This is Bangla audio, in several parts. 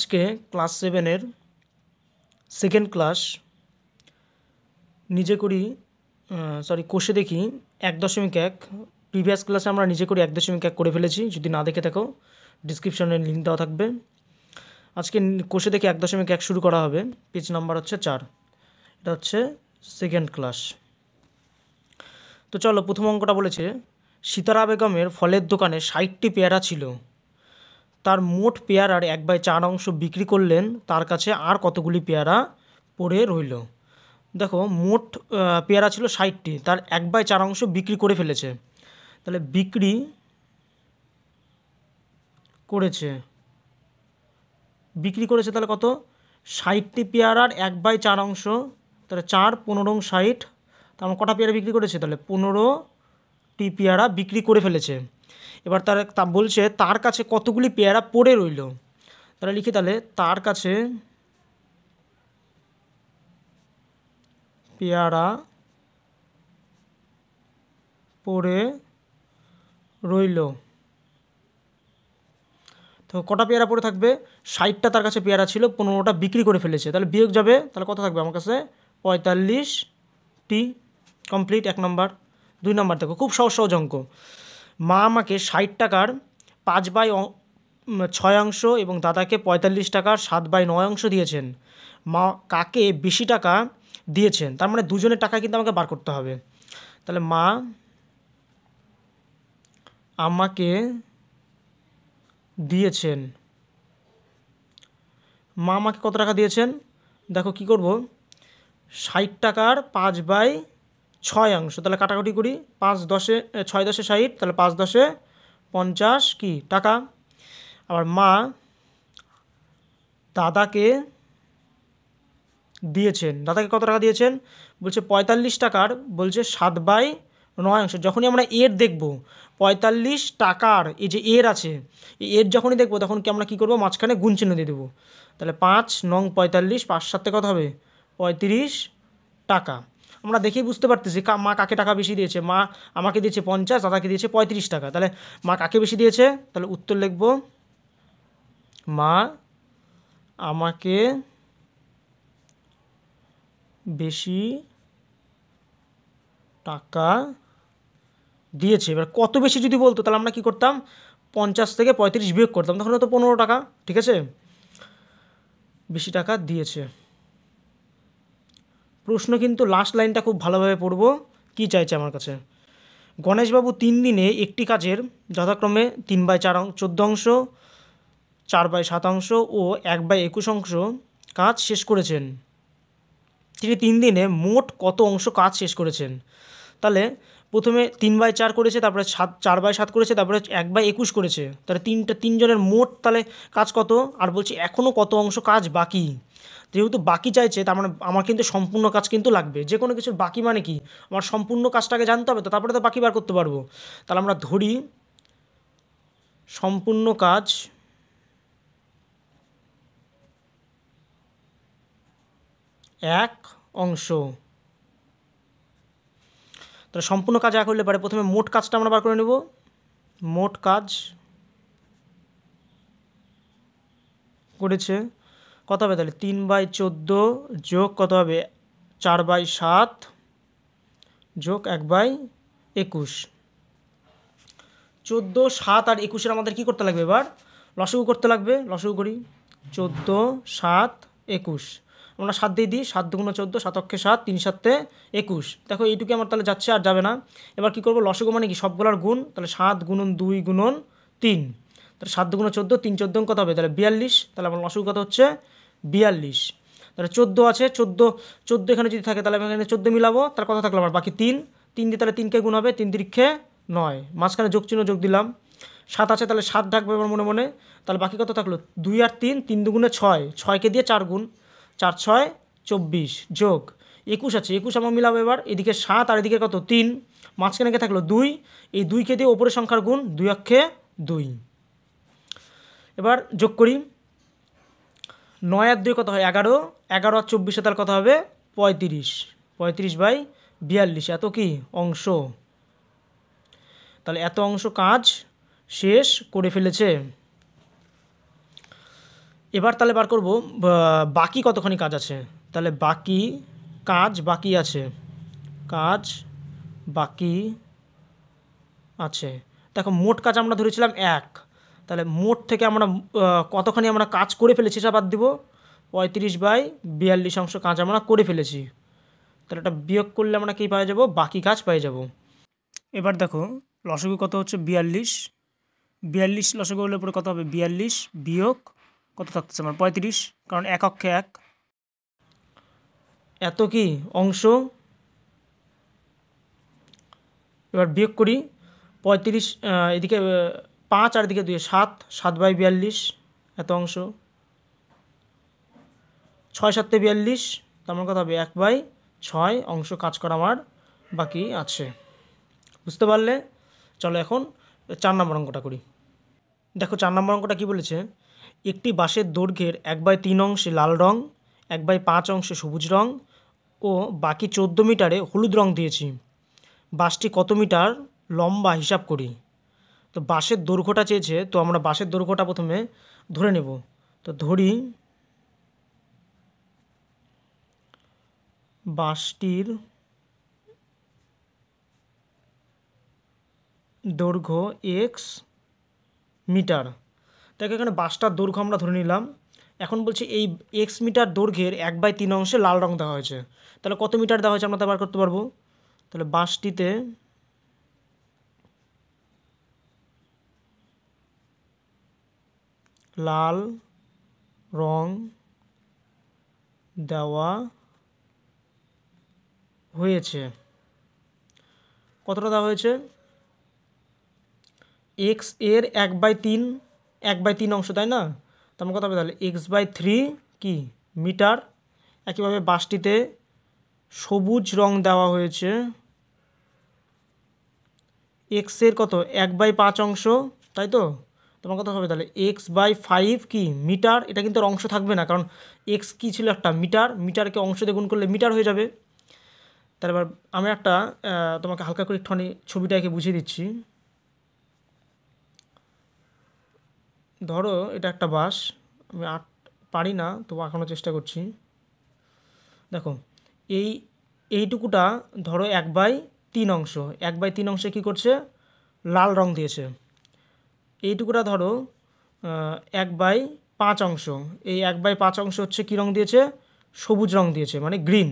আজকে ক্লাস 7-এর সেকেন্ড ক্লাস নিজে করি কোষে দেখি 1.1। প্রিভিয়াস ক্লাসে আমরা নিজে করি 1.1 করে ফেলেছি। যদি না দেখে থাকো ডিসক্রিপশনে লিঙ্ক দেওয়া থাকবে। আজকে কোষে দেখি 1.1 শুরু করা হবে। পেজ নাম্বার হচ্ছে 4। এটা হচ্ছে সেকেন্ড ক্লাস। তো চলো, প্রথম অঙ্কটা বলেছে সিতারা বেগমের ফলের দোকানে 60টি পেয়ারা ছিল। তার মোট পেয়ারার 1/4 অংশ বিক্রি করলেন, তার কাছে আর কতগুলি পেয়ারা পড়ে রইল। দেখো, মোট পেয়ারা ছিল 60টি, তার 1/4 অংশ বিক্রি করে ফেলেছে। তাহলে বিক্রি করেছে তাহলে কত? 60টি পেয়ারার 1/4 অংশ, তাহলে 4 15 60। তার মানে কটা পেয়ারা বিক্রি করেছে? তাহলে 15টি পেয়ারা বিক্রি করে ফেলেছে। এবার তা বলছে তার কাছে কতগুলি পেয়ারা পড়ে রইল। তাহলে লিখি, তাহলে তার কাছে পেয়ারা পড়ে রইল। তো কটা পেয়ারা পড়ে থাকবে? 60টা তার কাছে পেয়ারা ছিল, 15টা বিক্রি করে ফেলেছে। তাহলে বিয়োগ যাবে, তাহলে কত থাকবে আমার কাছে? 45টি। কমপ্লিট 1 নম্বর। 2 নম্বর দেখো, খুব সহজ সহজ অঙ্ক। মা আমাকে 60 টাকার 5/6 অংশ এবং দাদাকে 45 টাকার 7/9 অংশ দিয়েছেন। মা কাকে বেশি টাকা দিয়েছেন? তার মানে দুজনের টাকা কিন্তু আমাকে বার করতে হবে। তাহলে মা আমাকে দিয়েছেন, মা আমাকে কত টাকা দিয়েছেন? দেখো কি করব, 60 টাকার 5/6 অংশ, তাহলে কাটাকুটি করি। 5 10 6 10 60, তাহলে 5 10 50 কি টাকা। আবার মা দাদাকে দিয়েছেন, দাদাকে কত টাকা দিয়েছেন? বলছে 45 টাকার, বলছে 7/9 অংশ। যখনই আমরা এর দেখব 45 টাকার, এই যে এর আছে, এর যখনই দেখবো তখন কি আমরা কী করবো? মাঝখানে গুণ চিহ্ন দিয়ে দেবো। তাহলে 5 9 45, 5 7 কত হবে? 35 টাকা। আমরা দেখেই বুঝতে পারতেছি মা কাকে টাকা বেশি দিয়েছে। মা আমাকে দিয়েছে 50, দাদাকে দিয়েছে 35 টাকা। তাহলে মা কাকে বেশি দিয়েছে? তাহলে উত্তর লিখব, মা আমাকে বেশি টাকা দিয়েছে। এবার কত বেশি যদি বলতো তাহলে আমরা কি করতাম? 50 থেকে 35 বিয়োগ করতাম, তখন হয়তো 15 টাকা। ঠিক আছে, বেশি টাকা দিয়েছে। প্রশ্ন কিন্তু লাস্ট লাইনটা খুব ভালোভাবে পড়ব। কি চাইছে আমার কাছে? গণেশবাবু 3 দিনে একটি কাজের যথাক্রমে 3/14 অংশ, 4/7 অংশ ও 1/21 অংশ কাজ শেষ করেছেন। তিনি 3 দিনে মোট কত অংশ কাজ শেষ করেছেন? তাহলে প্রথমে 3/4 করেছে, তারপরে 4/7 করেছে, তারপরে 1/21 করেছে। তাহলে তিনজনের মোট তাহলে কাজ কত? আর বলছি এখনও কত অংশ কাজ বাকি। যেহেতু বাকি চাইছে, তার মানে আমার কিন্তু সম্পূর্ণ কাজ কিন্তু লাগবে। যে কোনো কিছুর বাকি মানে কি? আমার সম্পূর্ণ কাজটাকে জানতে হবে, তো তারপরে তো বাকি বার করতে পারবো। তাহলে আমরা ধরি সম্পূর্ণ কাজ এক অংশ। তাহলে সম্পূর্ণ কাজ এক হলে পারে প্রথমে মোট কাজটা আমরা বার করে নেব। মোট কাজ করেছে কত হবে? তাহলে 3/14 যোগ কত হবে? 4/7 যোগ 1/21। 14 7 আর 21-এর আমাদের কী করতে লাগবে? এবার লসাগু করতে লাগবে। লসাগু করি। 14 7 21, আমরা 7 দিয়ে দিই। 7 2 14, 7 অক্ষে 7, 3 7 21। দেখো এইটুকু আমার তাহলে যাচ্ছে, আর যাবে না। এবার কী করবো? লসাগু মানে কি? সবগুলোর গুণ। তাহলে 7 × 2 × 3, তাহলে 7 2 14, 3 14 কত হবে? তাহলে 42। তাহলে আমার লসাগু কত হচ্ছে? 42। তাহলে 14 আছে, 14 এখানে যদি থাকে তাহলে আমি এখানে 14 মিলাবো। তাহলে কত থাকলো আমার? বাকি 3 দিয়ে তাহলে 3কে গুণ হবে, 3 3 9, মাঝখানে যোগ চিহ্ন যোগ দিলাম। 7 আছে, তাহলে 7 ডাকবে আমার মনে মনে। তাহলে বাকি কত থাকলো? 2 আর 3, 3 2 6, 6কে দিয়ে 4 গুণ, 4 6 24 যোগ 21 আছে, 21 আমার মিলাবো। এবার এদিকে 7 আর এদিকে কত? 3, মাঝখানে কে থাকলো? 2, এই 2কে দিয়ে ওপরের সংখ্যার গুণ, 2 অক্ষে 2। এবার যোগ করি। 9 আর 2 কত হয়? 11, 11 আর 24 তাহলে কত হবে? 35, 35/42। এত কি অংশ? তাহলে এত অংশ কাজ শেষ করে ফেলেছে। এবার তাহলে বার করব বাকি কতখানি কাজ আছে। তাহলে কাজ বাকি আছে, কাজ বাকি আছে। দেখো মোট কাজ আমরা ধরেছিলাম 1, তাহলে মোট থেকে আমরা কতখানি আমরা কাজ করে ফেলেছি সেটা বাদ দিব। 35/42 কাজ আমরা করে ফেলেছি, তাহলে এটা বিয়োগ করলে আমরা কী পেয়ে যাব, বাকি কাজ পেয়ে যাব। এবার দেখো লসাগু কত হচ্ছে 42, 42 লসাগু হলে পরে কত হবে 42 বিয়োগ কত থাকতেছে আমার 35, কারণ 1 অক্ষে 1, এত কি অংশ। এবার বিয়োগ করি 35, এদিকে 5 আর এদিকে 2, 7, 7/42 এত অংশ, 6 7 42, তার মানে কত হবে 1/6 অংশ কাজ করা আমার বাকি আছে। বুঝতে পারলে? চলো এখন 4 নম্বর অঙ্কটা করি। দেখো 4 নম্বর অঙ্কটা কী বলেছে, একটি বাঁশের দৈর্ঘ্যের 1/3 অংশে লাল রং, 1/5 অংশে সবুজ রং ও বাকি 14 মিটারে হলুদ রং দিয়েছি। বাঁশটি কত মিটার লম্বা হিসাব করি। তো বাঁশের দৈর্ঘ্যটা চেয়েছে, তো আমরা বাঁশের দৈর্ঘ্যটা প্রথমে ধরে নেব। তো ধরি বাঁশটির দৈর্ঘ্য x মিটার। দেখো এখানে বাঁশটার দৈর্ঘ্য আমরা ধরে নিলাম। এখন বলছি এই x মিটার দৈর্ঘ্যের 1/3 অংশে লাল রং দেওয়া হয়েছে, তাহলে কত মিটার দেওয়া হয়েছে আমরা তা বার করতে পারবো। তাহলে বাঁশটিতে লাল রং দেওয়া হয়েছে, কতটা দেওয়া হয়েছে, x এর 1/3 অংশ, তাই না? তার কত হবে তাহলে x/3 কি মিটার। একইভাবে বাঁশটিতে সবুজ রং দেওয়া হয়েছে, x এর কত 1/5 অংশ, তাই তো? তোমার কত হবে তাহলে x/5 কি মিটার। এটা কিন্তু আর অংশ থাকবে না, কারণ x কি ছিল একটা মিটার, মিটারকে অংশ দিয়ে গুণ করলে মিটার হয়ে যাবে। তাহলে এবার আমি একটা তোমাকে হালকা করে একটুখানি ছবিটাকে বুঝিয়ে দিচ্ছি। ধরো এটা একটা বাঁশ, আমি পারি না, তবু এখনও চেষ্টা করছি। দেখো এইটুকুটা ধরো 1/3 অংশ, 1/3 অংশে কী করছে, লাল রং দিয়েছে। এইটুকুটা ধরো 1/5 অংশ, এই 1/5 অংশ হচ্ছে কী রং দিয়েছে, সবুজ রং দিয়েছে, মানে গ্রিন।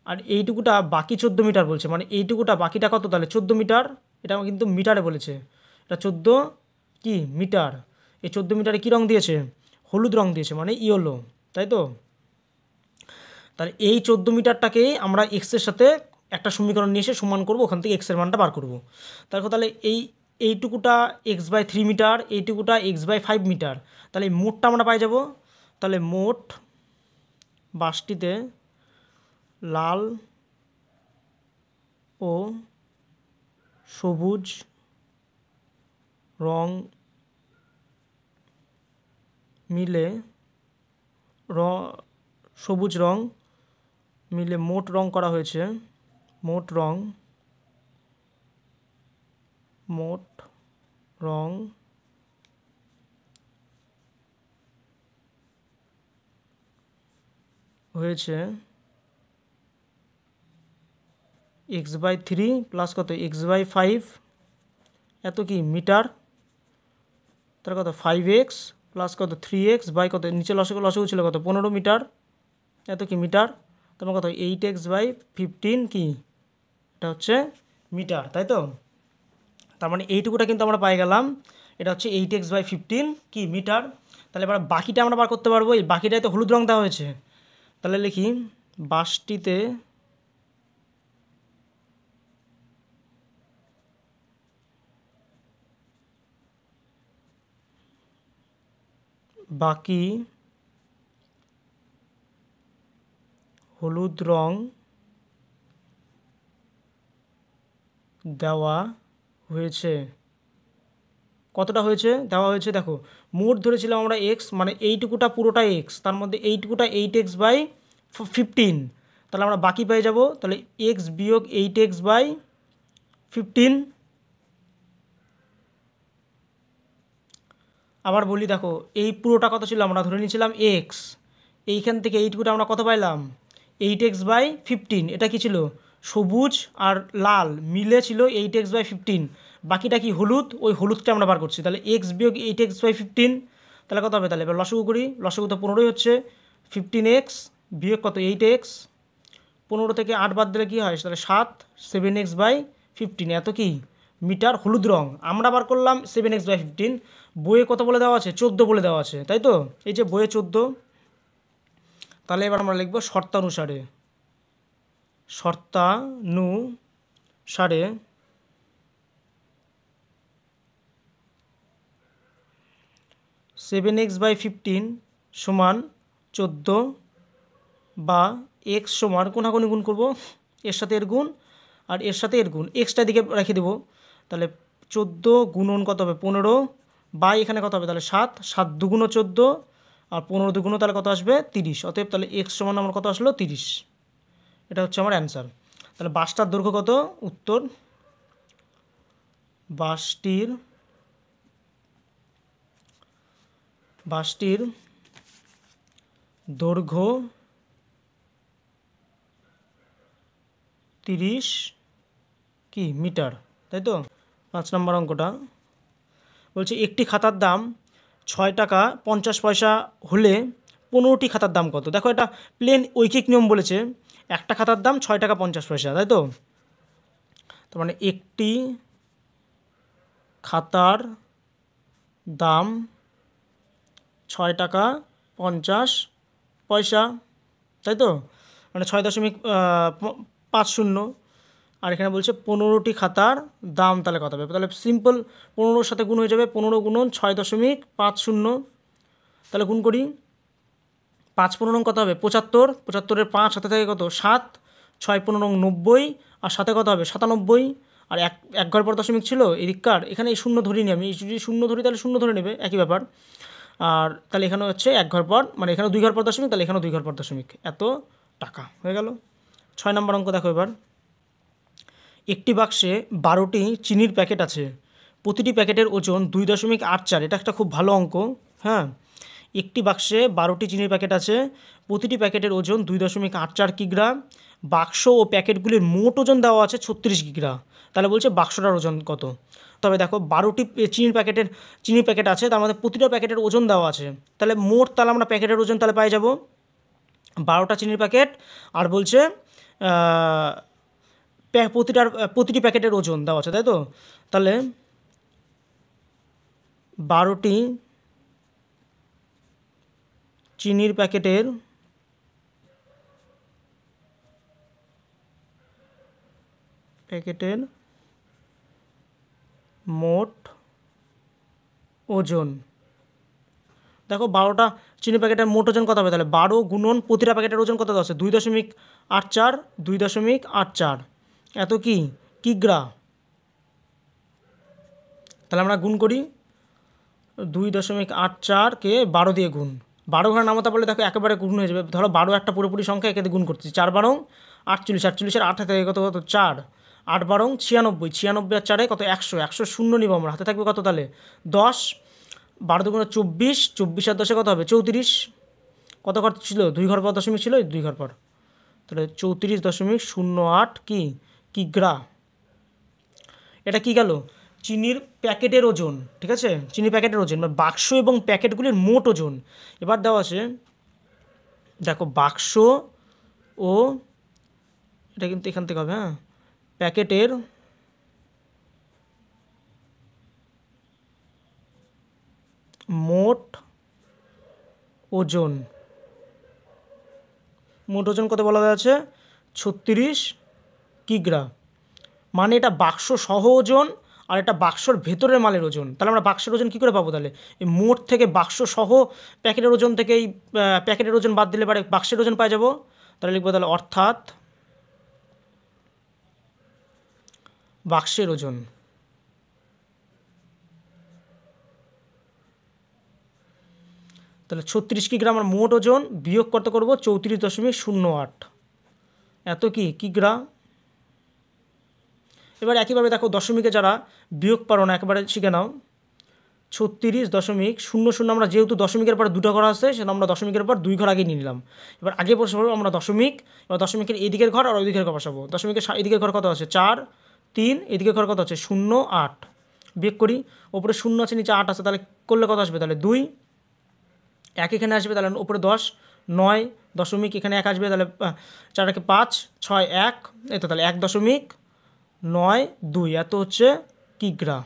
আর এইটুকুটা বাকি 14 মিটার বলছে, মানে এইটুকুটা বাকিটা কত তাহলে 14 মিটার। এটা কিন্তু মিটারে বলেছে, এটা 14 কি মিটার। এই 14 মিটারে কী রং দিয়েছে, হলুদ রং দিয়েছে, মানে ইয়েলো, তাই তো? তাহলে এই 14 মিটারটাকেই আমরা এক্সের সাথে একটা সমীকরণ নিয়ে এসে সমান করবো, ওখান থেকে এক্সের মানটা বার করবো। তাহলে এইটুকুটা x/3 মিটার, এইটুকুটা x/5 মিটার, তাহলে এই মোটটা আমরা পাই যাব। তাহলে মোট বাঁশটিতে লাল ও সবুজ রং মিলে সবুজ রং মিলে মোট রং করা হয়েছে, মোট রং হয়েছে x/3 প্লাস কত x/5 এত কি মিটার, তার কত 5x প্লাস কত 3x বাই কত নিচে লসাগু ছিল কত 15 মিটার, এত কি মিটার। তোমার কত 8x/15 কি এটা হচ্ছে মিটার, তাই তো? তার মানে এইটুকুটা কিন্তু আমরা পাই গেলাম, এটা হচ্ছে 8x/15 কি মিটার। তাহলে এবার বাকিটা আমরা বার করতে পারবো। এই বাকিটায় তো হলুদ রং দেওয়া হয়েছে, তাহলে লিখি বাঁশটিতে বাকি হলুদ রং দেওয়া হয়েছে। কতটা হয়েছে দেওয়া হয়েছে, দেখো মোট ধরেছিলাম আমরা এক্স, মানে এইটুকুটা পুরোটা এক্স, তার মধ্যে এইটুকুটা 8x/15, তাহলে আমরা বাকি পেয়ে যাব। তাহলে এক্স বিয়োগ 8x/15, আবার বলি দেখো, এই পুরোটা কত ছিল, আমরা ধরে নিয়েছিলাম এক্স, এইখান থেকে এইটুকুটা আমরা কত পাইলাম 8x/15। এটা কি ছিল, সবুজ আর লাল মিলে ছিল 8x/15, বাকিটা কি হলুদ, ওই হলুদটা আমরা বার করছি। তাহলে x বিয়োগ 8x/15, তাহলে কত হবে, তাহলে এবার লসাগু করি, লসাগু তো 15ই হচ্ছে, 15x বিয়োগ কত 8x, 15 থেকে 8 বাদ দিলে কী হয়, তাহলে 7, 7x/15, এত কি মিটার হলুদ রং। আমরা বার করলাম 7x/15, বইয়ে কত বলে দেওয়া আছে, 14 বলে দেওয়া আছে, তাই তো, এই যে বইয়ে 14। তাহলে এবার আমরা লিখব শর্তানুসারে, শর্তানুসারে 7x/15 সমান 14, বা x সমান কোনাকুনি গুণ করব, এর সাথে এর গুণ আর এর সাথে এর গুণ, এক্সটা দিকে রেখে দেবো। তাহলে 14 গুণন কত হবে 15, বাই এখানে কত হবে, তাহলে 7, 7 দুগুণ 14 আর 15 দুগুণ তাহলে কত আসবে 30। অতএব তাহলে এক্স সমান আমার কত আসলো 30। এটা হচ্ছে আমার অ্যান্সার। তাহলে বাসটার দৈর্ঘ্য কত, উত্তর বাসটির দৈর্ঘ্য 30 কি মিটার, তাই তো। 5 নম্বর অঙ্কটা বলছে একটি খাতার দাম 6 টাকা 50 পয়সা হলে 15টি খাতার দাম কত। দেখো এটা প্লেন ঐকিক নিয়ম বলেছে, একটা খাতার দাম 6 টাকা 50 পয়সা, তাই তো। তার মানে একটি খাতার দাম 6 টাকা 50 পয়সা, তাই তো, মানে 6.50। আর এখানে বলছে 15টি খাতার দাম, তাহলে কত হবে, তাহলে সিম্পল 15-র সাথে গুণ হয়ে যাবে, 15 গুণন 6.50, তাহলে গুণ করি, 5×15 কত হবে 75, 75-এর 5 হাতে থাকে কত 7, 6×15 90, আর সাথে কত হবে 97, আর এক ঘর পর দশমিক ছিল এদিককার, এখানে এই শূন্য ধরিনি আমি, যদি শূন্য ধরি তাহলে শূন্য ধরে নেবে, একই ব্যাপার। আর তাহলে এখানে হচ্ছে এক ঘর পর, মানে এখানে 2 ঘর পর দশমিক, তাহলে এখানেও 2 ঘর পর দশমিক, এত টাকা হয়ে গেল। 6 নম্বর অঙ্ক দেখো এবার, একটি বাক্সে 12টি চিনির প্যাকেট আছে, প্রতিটি প্যাকেটের ওজন 2.84। এটা একটা খুব ভালো অঙ্ক, হ্যাঁ। একটি বাক্সে 12টি চিনির প্যাকেট আছে, প্রতিটি প্যাকেটের ওজন 2.84 কিগ্রা, বাক্স ও প্যাকেটগুলির মোট ওজন দেওয়া আছে 36 কিগ্রা। তাহলে বলছে বাক্সটার ওজন কত। তবে দেখো 12টি চিনির প্যাকেট আছে, তার মধ্যে প্রতিটা প্যাকেটের ওজন দেওয়া আছে, তাহলে মোট, তাহলে আমরা প্যাকেটের ওজন তাহলে পাই যাব 12টা চিনির প্যাকেট, আর বলছে প্রতিটি প্যাকেটের ওজন দেওয়া আছে, তাই তো। তাহলে 12টি চিনির প্যাকেটের মোট ওজন, দেখো 12টা চিনি প্যাকেটের মোট ওজন কত হবে, তাহলে 12 গুণন প্রতিটা প্যাকেটের ওজন কত আছে 2.84, এত কি কিগ্রা। তাহলে আমরা গুণ করি, 2.84-কে 12 দিয়ে গুণ, 12 ঘর নামতা বলে দেখো একেবারে গুণ হয়ে যাবে। ধরো 12 একটা পুরোপুরি সংখ্যা, একে গুণ করছি, 4×12 48, 48-এর 8 থেকে কত 4, 8×12 96, 96 আর 4 কত 100, 100 শূন্য নিব আমরা, হাতে থাকবে কত তাহলে 10, 12 দুগুণে 24, 24 আর 10-এ কত হবে 34, কত ঘর ছিল 2 ঘর পর দশমিক ছিল 2 ঘর পর, তাহলে 34.08 কি কিগ্রা। এটা কি গেল, চিনির প্যাকেটের ওজন, ঠিক আছে, চিনির প্যাকেটের ওজন, মানে বাক্স এবং প্যাকেটগুলির মোট ওজন। এবার দেওয়া আছে দেখো বাক্স ও, এটা কিন্তু এখান থেকে হবে, হ্যাঁ, প্যাকেটের মোট ওজন, কত বলা আছে 36 কিগ্রা, মানে এটা বাক্স সহ ওজন আর এটা বাক্সর ভেতরের মালের ওজন। তাহলে আমরা বাক্সের ওজন কী করে পাবো, তাহলে এই মোট থেকে বাক্স সহ প্যাকেটের ওজন থেকে এই প্যাকেটের ওজন বাদ দিলে পারে বাক্সের ওজন পাই যাব। তাহলে লিখবো তাহলে অর্থাৎ বাক্সের ওজন, তাহলে 36 কিগ্রা আমার মোট ওজন, বিয়োগ করতে করবো 34.08, এত কি কিগ্রা। এবার একইভাবে দেখো দশমিকে যারা বিয়োগ পারো না, একেবারে শিখে নাও, 36.00 আমরা যেহেতু দশমিকের পর দুটো ঘর আছে সেটা আমরা দশমিকের পর 2 ঘর আগে নিয়ে নিলাম। এবার আগে বসাবো আমরা দশমিক, এবার দশমিকের এদিকের ঘর আর ওইদিকের ঘর বসাবো। দশমিকের এদিকের ঘর কত আছে 4, 3, এদিকের ঘর কত আছে 0, 8। বিয়োগ করি, ওপরে 0 আছে নিচে 8 আছে, তাহলে করলে কত আসবে তাহলে 2, 1 এখানে আসবে তাহলে ওপরে 10, 9 দশমিক এখানে 1 আসবে তাহলে 4 একে 5, 6 1, এই তো তাহলে 1.92 এত হচ্ছে কিগ্রা।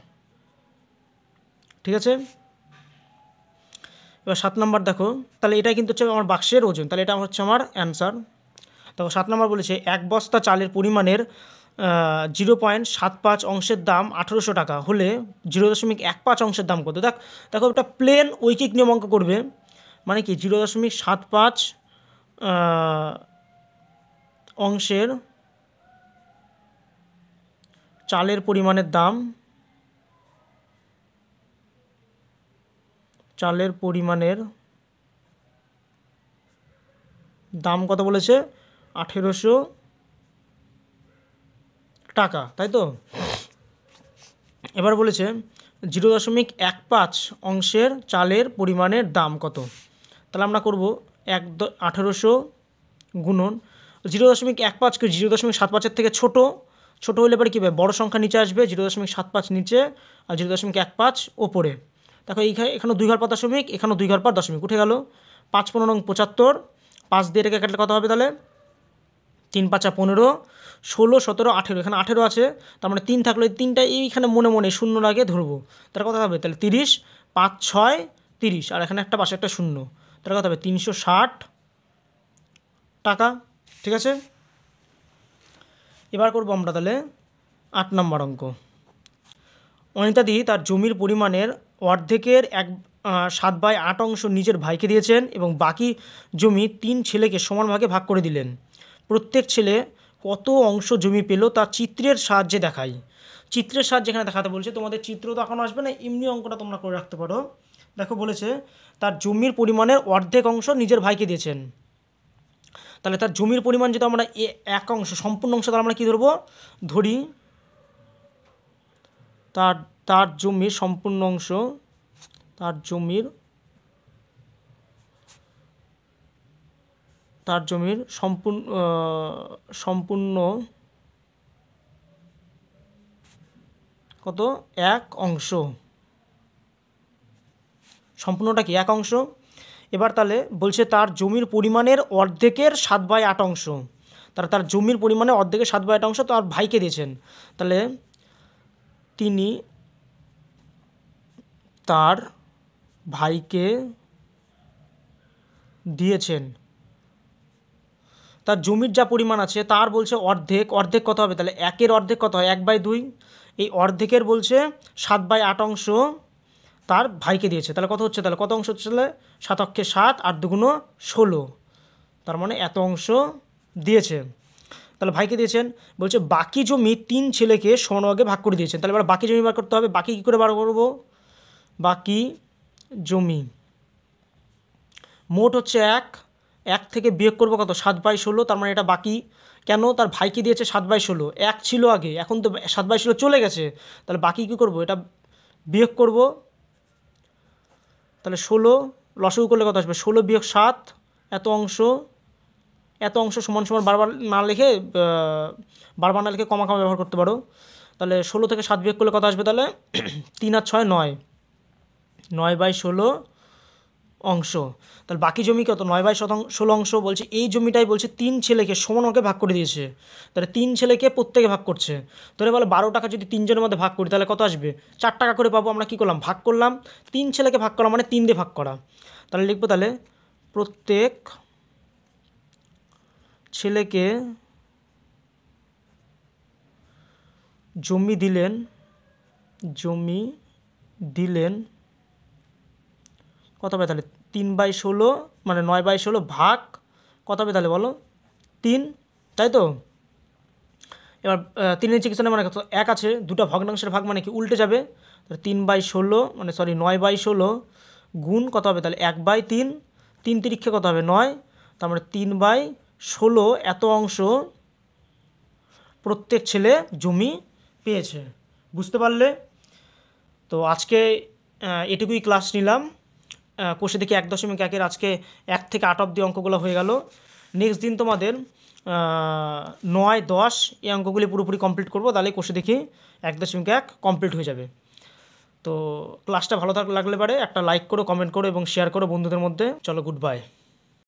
ঠিক আছে, এবার 7 নম্বর দেখো, তাহলে এটাই কিন্তু হচ্ছে আমার বাক্সের ওজন, তাহলে এটা হচ্ছে আমার অ্যান্সার। দেখো 7 নম্বর বলেছে 1 বস্তা চালের পরিমাণের 0.75 অংশের দাম 1800 টাকা হলে 0.15 অংশের দাম কত। দেখো একটা প্লেন ঐকিক নিয়ম অঙ্ক করবে, মানে কি 0.75 অংশের চালের পরিমাণের দাম, চালের পরিমাণের দাম কত বলেছে 1800 টাকা, তাই তো। এবার বলেছে 0.15 অংশের চালের পরিমাণের দাম কত। তাহলে আমরা করব 1800 গুণন 0.15 কি 0.75 থেকে ছোট হলে পরে কী হবে, বড় সংখ্যা নিচে আসবে, 0.75 নিচে আর 0.15 ওপরে। দেখো এখানেও 2 ঘর পর দশমিক, এখানেও 2 ঘর পর দশমিক, উঠে গেল। 5 15 75, 5 দিয়ে রেখে কাটলে কত হবে তাহলে 3 5 15, 16 17 18, এখানে 18 আছে, তার মানে 3 থাকলে 3টা এইখানে মনে মনে শূন্য আগে ধরবো, তার কত হবে তাহলে 30, 5 6 30, আর এখানে একটা পাশে একটা শূন্য, তার কত হবে 360 টাকা। ঠিক আছে, এবার করবো আমরা তাহলে 8 নম্বর অঙ্ক। অনিতাদি তার জমির পরিমাণের অর্ধেকের 7/8 অংশ নিজের ভাইকে দিয়েছেন এবং বাকি জমি 3 ছেলেকে সমান ভাগে ভাগ করে দিলেন। প্রত্যেক ছেলে কত অংশ জমি পেল তা চিত্রের সাহায্যে দেখাই। চিত্রের সাহায্যে এখানে দেখাতে বলছে, তোমাদের চিত্র তো এখন আসবে না, এমনি অঙ্কটা তোমরা করে রাখতে পারো। দেখো বলেছে তার জমির পরিমাণের অর্ধেক অংশ নিজের ভাইকে দিয়েছেন, তাহলে তার জমির পরিমাণ যদি আমরা এক অংশ সম্পূর্ণ অংশ, তাহলে আমরা কী ধরবো, ধরি তার জমির সম্পূর্ণ অংশ, তার জমির সম্পূর্ণ কত 1 অংশ, সম্পূর্ণটা কি 1 অংশ। এবার তাহলে বলছে তার জমির পরিমাণের অর্ধেকের 7/8 অংশ, তার জমির পরিমাণের অর্ধেকের 7/8 অংশ তার ভাইকে দিয়েছেন, তাহলে তিনি তার ভাইকে দিয়েছেন তার জমির যা পরিমাণ আছে তার বলছে অর্ধেক কত হবে তাহলে 1-এর অর্ধেক কত হয় 1/2, এই অর্ধেকের বলছে 7/8 অংশ তার ভাইকে দিয়েছে, তাহলে কত হচ্ছে, তাহলে কত অংশ হচ্ছে তাহলে 7 অক্ষে 7 8 2 16, তার মানে এত অংশ দিয়েছে, তাহলে ভাইকে দিয়েছেন। বলছে বাকি জমি 3 ছেলেকে সমানভাগে ভাগ করে দিয়েছেন, তাহলে এবার বাকি জমি বার করতে হবে। বাকি কী করে বার করবো, বাকি জমি মোট হচ্ছে 1 থেকে বিয়োগ করবো কত 7/16, তার মানে এটা বাকি। কেন, তার ভাইকে দিয়েছে 7/16, 1 ছিল আগে, এখন তো 7/16 চলে গেছে, তাহলে বাকি কী করবো, এটা বিয়োগ করব, তাহলে 16 লসাগু করলে কত আসবে 16 বিয়োগ 7, এত অংশ সমান সমান বারবার না লিখে কমা ব্যবহার করতে পারো। তাহলে 16 থেকে 7 বিয়োগ করলে কত আসবে, তাহলে 3 আর 6 9, 9/16 অংশ। তাহলে বাকি জমি কত 9/16 অংশ। বলছে এই জমিটাই বলছে 3 ছেলেকে সমান ভাগে ভাগ করে দিয়েছে, তাহলে 3 ছেলেকে প্রত্যেকে ভাগ করছে, তাহলে বলে 12 টাকা যদি 3 জনের মধ্যে ভাগ করি তাহলে কত আসবে 4 টাকা করে পাবো। আমরা কী করলাম, ভাগ করলাম, 3 ছেলেকে ভাগ করা মানে 3 দিয়ে ভাগ করা, তাহলে লিখবো তাহলে প্রত্যেক ছেলেকে জমি দিলেন কত হবে তাহলে 3/16, মানে 9/16 ভাগ কত হবে তাহলে বলো 3, তাই তো। এবার 3 নিচে কিছু না, মানে 1 আছে, দুটো ভগ্নাংশের ভাগ মানে কি উল্টে যাবে, তাহলে 3/16 মানে 9/16 গুণ কত হবে তাহলে 1/3, 3 তিরিক্ষে কত হবে 9, তার মানে 3/16 এত অংশ প্রত্যেক ছেলে জমি পেয়েছে। বুঝতে পারলে? তো আজকে এটুকুই ক্লাস নিলাম। কোষে দেখি 1.1-এর আজকে 1 থেকে 8 অবধি অঙ্কগুলো হয়ে গেল। নেক্সট দিন তোমাদের 9, 10 এই অঙ্কগুলি পুরোপুরি কমপ্লিট করবো, তাহলে কোষে দেখি 1.1 কমপ্লিট হয়ে যাবে। তো ক্লাসটা ভালো লাগলে পারে একটা লাইক করো, কমেন্ট করো এবং শেয়ার করো বন্ধুদের মধ্যে। চলো, গুড বাই।